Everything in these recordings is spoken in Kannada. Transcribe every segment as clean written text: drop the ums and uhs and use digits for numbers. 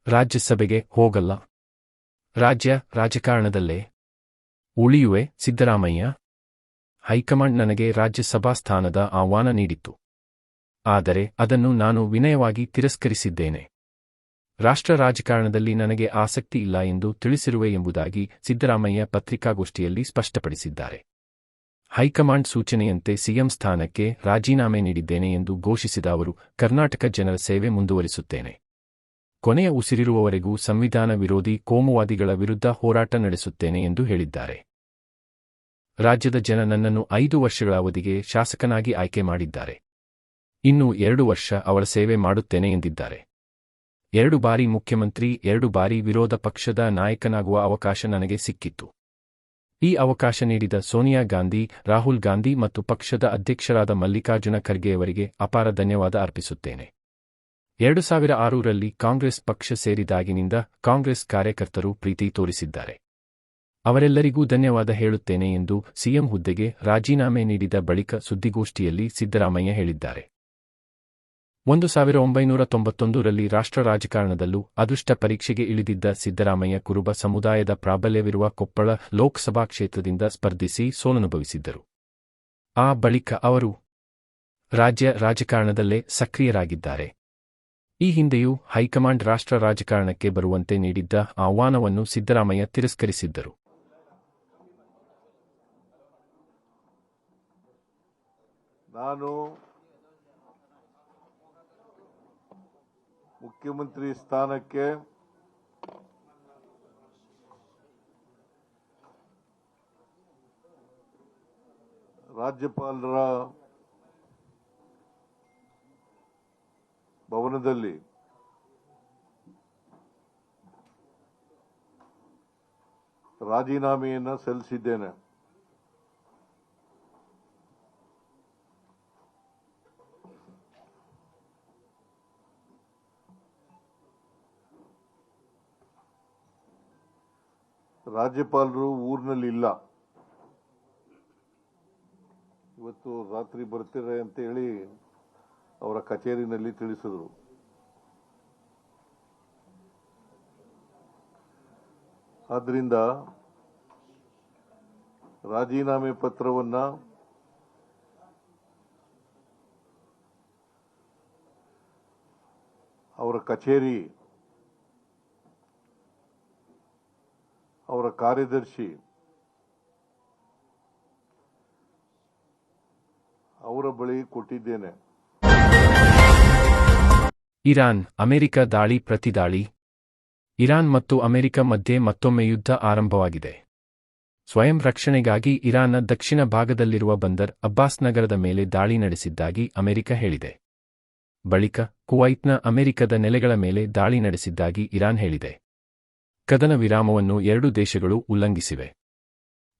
ರಾಜ್ಯಸಭೆಗೆ ಹೋಗಲ್ಲ. ರಾಜಕಾರಣದಲ್ಲೇ ಉಳಿಯುವೆ. ಸಿದ್ದರಾಮಯ್ಯ. ಹೈಕಮಾಂಡ್ ನನಗೆ ರಾಜ್ಯಸಭಾ ಸ್ಥಾನದ ಆಹ್ವಾನ ನೀಡಿತ್ತು. ಆದರೆ ಅದನ್ನು ನಾನು ವಿನಯವಾಗಿ ತಿರಸ್ಕರಿಸಿದ್ದೇನೆ. ರಾಷ್ಟ್ರ ರಾಜಕಾರಣದಲ್ಲಿ ನನಗೆ ಆಸಕ್ತಿ ಇಲ್ಲ ಎಂದು ತಿಳಿಸಿರುವೆ ಎಂಬುದಾಗಿ ಸಿದ್ದರಾಮಯ್ಯ ಪತ್ರಿಕಾಗೋಷ್ಠಿಯಲ್ಲಿ ಸ್ಪಷ್ಟಪಡಿಸಿದ್ದಾರೆ. ಹೈಕಮಾಂಡ್ ಸೂಚನೆಯಂತೆ ಸಿಎಂ ಸ್ಥಾನಕ್ಕೆ ರಾಜೀನಾಮೆ ನೀಡಿದ್ದೇನೆ ಎಂದು ಘೋಷಿಸಿದ ಅವರು, ಕರ್ನಾಟಕ ಜನರ ಸೇವೆ ಮುಂದುವರಿಸುತ್ತೇನೆ. ಕೊನೆಯ ಉಸಿರಿರುವವರೆಗೂ ಸಂವಿಧಾನ ವಿರೋಧಿ ಕೋಮುವಾದಿಗಳ ವಿರುದ್ಧ ಹೋರಾಟ ನಡೆಸುತ್ತೇನೆ ಎಂದು ಹೇಳಿದ್ದಾರೆ. ರಾಜ್ಯದ ಜನ ನನ್ನನ್ನು 5 ವರ್ಷಗಳ ಅವಧಿಗೆ ಶಾಸಕನಾಗಿ ಆಯ್ಕೆ ಮಾಡಿದ್ದಾರೆ. ಇನ್ನು 2 ವರ್ಷ ಅವರ ಸೇವೆ ಮಾಡುತ್ತೇನೆ ಎಂದಿದ್ದಾರೆ. 2 ಬಾರಿ ಮುಖ್ಯಮಂತ್ರಿ, 2 ಬಾರಿ ವಿರೋಧ ಪಕ್ಷದ ನಾಯಕನಾಗುವ ಅವಕಾಶ ನನಗೆ ಸಿಕ್ಕಿತ್ತು. ಈ ಅವಕಾಶ ನೀಡಿದ ಸೋನಿಯಾ ಗಾಂಧಿ, ರಾಹುಲ್ ಗಾಂಧಿ ಮತ್ತು ಪಕ್ಷದ ಅಧ್ಯಕ್ಷರಾದ ಮಲ್ಲಿಕಾರ್ಜುನ ಖರ್ಗೆಯವರಿಗೆ ಅಪಾರ ಧನ್ಯವಾದ ಅರ್ಪಿಸುತ್ತೇನೆ. 2006ರಲ್ಲಿ ಕಾಂಗ್ರೆಸ್ ಪಕ್ಷ ಸೇರಿದಾಗಿನಿಂದ ಕಾಂಗ್ರೆಸ್ ಕಾರ್ಯಕರ್ತರು ಪ್ರೀತಿ ತೋರಿಸಿದ್ದಾರೆ. ಅವರೆಲ್ಲರಿಗೂ ಧನ್ಯವಾದ ಹೇಳುತ್ತೇನೆ ಎಂದು ಸಿಎಂ ಹುದ್ದೆಗೆ ರಾಜೀನಾಮೆ ನೀಡಿದ ಬಳಿಕ ಸುದ್ದಿಗೋಷ್ಠಿಯಲ್ಲಿ ಸಿದ್ದರಾಮಯ್ಯ ಹೇಳಿದ್ದಾರೆ. 1991ರಲ್ಲಿ ರಾಷ್ಟ್ರ ರಾಜಕಾರಣದಲ್ಲೂ ಅದೃಷ್ಟ ಪರೀಕ್ಷೆಗೆ ಇಳಿದಿದ್ದ ಸಿದ್ದರಾಮಯ್ಯ ಕುರುಬ ಸಮುದಾಯದ ಪ್ರಾಬಲ್ಯವಿರುವ ಕೊಪ್ಪಳ ಲೋಕಸಭಾ ಕ್ಷೇತ್ರದಿಂದ ಸ್ಪರ್ಧಿಸಿ ಸೋಲನುಭವಿಸಿದ್ದರು. ಆ ಬಳಿಕ ಅವರು ರಾಜಕಾರಣದಲ್ಲೇ ಸಕ್ರಿಯರಾಗಿದ್ದಾರೆ. ಈ ಹಿಂದೆಯೂ ಹೈಕಮಾಂಡ್ ರಾಷ್ಟ್ರ ರಾಜಕಾರಣಕ್ಕೆ ಬರುವಂತೆ ನೀಡಿದ್ದ ಆಹ್ವಾನವನ್ನು ಸಿದ್ದರಾಮಯ್ಯ ತಿರಸ್ಕರಿಸಿದ್ದರು. ನಾನು ಮುಖ್ಯಮಂತ್ರಿ ಸ್ಥಾನಕ್ಕೆ ರಾಜ್ಯಪಾಲರ ಭವನದಲ್ಲಿ ರಾಜೀನಾಮೆಯನ್ನು ಸಲ್ಲಿಸಿದ್ದೇನೆ. ರಾಜ್ಯಪಾಲರು ಊರಿನಲ್ಲಿ ಇಲ್ಲ, ಇವತ್ತು ರಾತ್ರಿ ಬರ್ತಾರೆ ಅಂತ ಹೇಳಿ ಅವರ ಕಚೇರಿನಲ್ಲಿ ತಿಳಿಸಿದರು. ಆದ್ದರಿಂದ ರಾಜೀನಾಮೆ ಪತ್ರವನ್ನ ಅವರ ಕಚೇರಿ, ಅವರ ಕಾರ್ಯದರ್ಶಿ, ಅವರ ಬಳಿ ಕೊಟ್ಟಿದ್ದೇನೆ. ಇರಾನ್, ಅಮೆರಿಕ ದಾಳಿ ಪ್ರತಿದಾಳಿ. ಇರಾನ್ ಮತ್ತು ಅಮೆರಿಕ ಮಧ್ಯೆ ಮತ್ತೊಮ್ಮೆ ಯುದ್ಧ ಆರಂಭವಾಗಿದೆ. ಸ್ವಯಂ ರಕ್ಷಣೆಗಾಗಿ ಇರಾನ್ನ ದಕ್ಷಿಣ ಭಾಗದಲ್ಲಿರುವ ಬಂದರ್ ಅಬ್ಬಾಸ್ ನಗರದ ಮೇಲೆ ದಾಳಿ ನಡೆಸಿದ್ದಾಗಿ ಅಮೆರಿಕ ಹೇಳಿದೆ. ಬಳಿಕ ಕುವೈತ್ನ ಅಮೆರಿಕದ ನೆಲೆಗಳ ಮೇಲೆ ದಾಳಿ ನಡೆಸಿದ್ದಾಗಿ ಇರಾನ್ ಹೇಳಿದೆ. ಕದನ ವಿರಾಮವನ್ನು 2 ದೇಶಗಳು ಉಲ್ಲಂಘಿಸಿವೆ.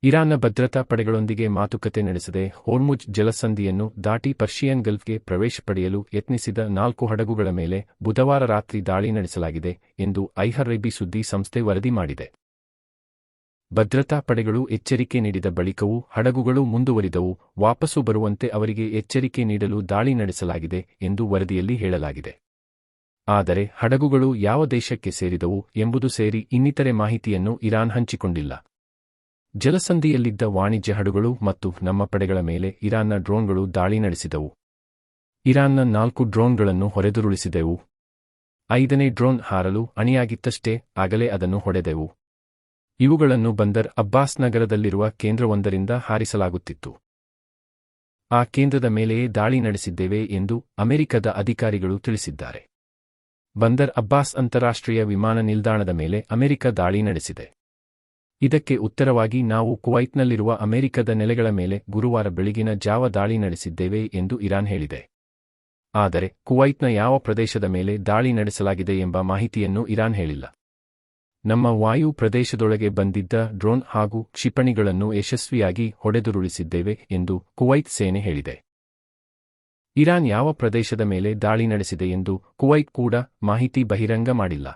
ಇರಾನ್ನ ಭದ್ರತಾ ಪಡೆಗಳೊಂದಿಗೆ ಮಾತುಕತೆ ನಡೆಸದೆ ಹೋರ್ಮುಜ್ ಜಲಸಂಧಿಯನ್ನು ದಾಟಿ ಪರ್ಷಿಯನ್ ಗಲ್ಫ್ಗೆ ಪ್ರವೇಶ ಪಡೆಯಲು ಯತ್ನಿಸಿದ 4 ಹಡಗುಗಳ ಮೇಲೆ ಬುಧವಾರ ರಾತ್ರಿ ದಾಳಿ ನಡೆಸಲಾಗಿದೆ ಎಂದು ಐಹರ್ರೇಬಿ ಸುದ್ದಿ ಸಂಸ್ಥೆ ವರದಿ ಮಾಡಿದೆ. ಭದ್ರತಾ ಪಡೆಗಳು ಎಚ್ಚರಿಕೆ ನೀಡಿದ ಬಳಿಕವೂ ಹಡಗುಗಳು ಮುಂದುವರಿದವು. ವಾಪಸ್ಸು ಬರುವಂತೆ ಅವರಿಗೆ ಎಚ್ಚರಿಕೆ ನೀಡಲು ದಾಳಿ ನಡೆಸಲಾಗಿದೆ ಎಂದು ವರದಿಯಲ್ಲಿ ಹೇಳಲಾಗಿದೆ. ಆದರೆ ಹಡಗುಗಳು ಯಾವ ದೇಶಕ್ಕೆ ಸೇರಿದವು ಎಂಬುದು ಸೇರಿ ಇನ್ನಿತರೆ ಮಾಹಿತಿಯನ್ನು ಇರಾನ್ ಹಂಚಿಕೊಂಡಿಲ್ಲ. ಜಲಸಂಧಿಯಲ್ಲಿದ್ದ ವಾಣಿಜ್ಯ ಹಡಗುಗಳು ಮತ್ತು ನಮ್ಮ ಪಡೆಗಳ ಮೇಲೆ ಇರಾನ್ನ ಡ್ರೋನ್ಗಳು ದಾಳಿ ನಡೆಸಿದವು. ಇರಾನ್ನ 4 ಡ್ರೋನ್ಗಳನ್ನು ಹೊರೆದುರುಳಿಸಿದೆವು. 5ನೇ ಡ್ರೋನ್ ಹಾರಲು ಅಣಿಯಾಗಿತ್ತಷ್ಟೇ ಆಗಲೇ ಅದನ್ನು ಹೊಡೆದೆವು. ಇವುಗಳನ್ನು ಬಂದರ್ ಅಬ್ಬಾಸ್ ನಗರದಲ್ಲಿರುವ ಕೇಂದ್ರವೊಂದರಿಂದ ಹಾರಿಸಲಾಗುತ್ತಿತ್ತು. ಆ ಕೇಂದ್ರದ ಮೇಲೆಯೇ ದಾಳಿ ನಡೆಸಿದ್ದೇವೆ ಎಂದು ಅಮೆರಿಕದ ಅಧಿಕಾರಿಗಳು ತಿಳಿಸಿದ್ದಾರೆ. ಬಂದರ್ ಅಬ್ಬಾಸ್ ಅಂತಾರಾಷ್ಟ್ರೀಯ ವಿಮಾನ ನಿಲ್ದಾಣದ ಮೇಲೆ ಅಮೆರಿಕ ದಾಳಿ ನಡೆಸಿದೆ. ಇದಕ್ಕೆ ಉತ್ತರವಾಗಿ ನಾವು ಕುವೈತ್ನಲ್ಲಿರುವ ಅಮೆರಿಕದ ನೆಲೆಗಳ ಮೇಲೆ ಗುರುವಾರ ಬೆಳಗಿನ ಜಾವ ದಾಳಿ ನಡೆಸಿದ್ದೇವೆ ಎಂದು ಇರಾನ್ ಹೇಳಿದೆ. ಆದರೆ ಕುವೈತ್ನ ಯಾವ ಪ್ರದೇಶದ ಮೇಲೆ ದಾಳಿ ನಡೆಸಲಾಗಿದೆ ಎಂಬ ಮಾಹಿತಿಯನ್ನು ಇರಾನ್ ಹೇಳಿಲ್ಲ. ನಮ್ಮ ವಾಯು ಪ್ರದೇಶದೊಳಗೆ ಬಂದಿದ್ದ ಡ್ರೋನ್ ಹಾಗೂ ಕ್ಷಿಪಣಿಗಳನ್ನು ಯಶಸ್ವಿಯಾಗಿ ಹೊಡೆದುರುಳಿಸಿದ್ದೇವೆ ಎಂದು ಕುವೈತ್ ಸೇನೆ ಹೇಳಿದೆ. ಇರಾನ್ ಯಾವ ಪ್ರದೇಶದ ಮೇಲೆ ದಾಳಿ ನಡೆಸಿದೆ ಎಂದು ಕುವೈತ್ ಕೂಡ ಮಾಹಿತಿ ಬಹಿರಂಗ ಮಾಡಿಲ್ಲ.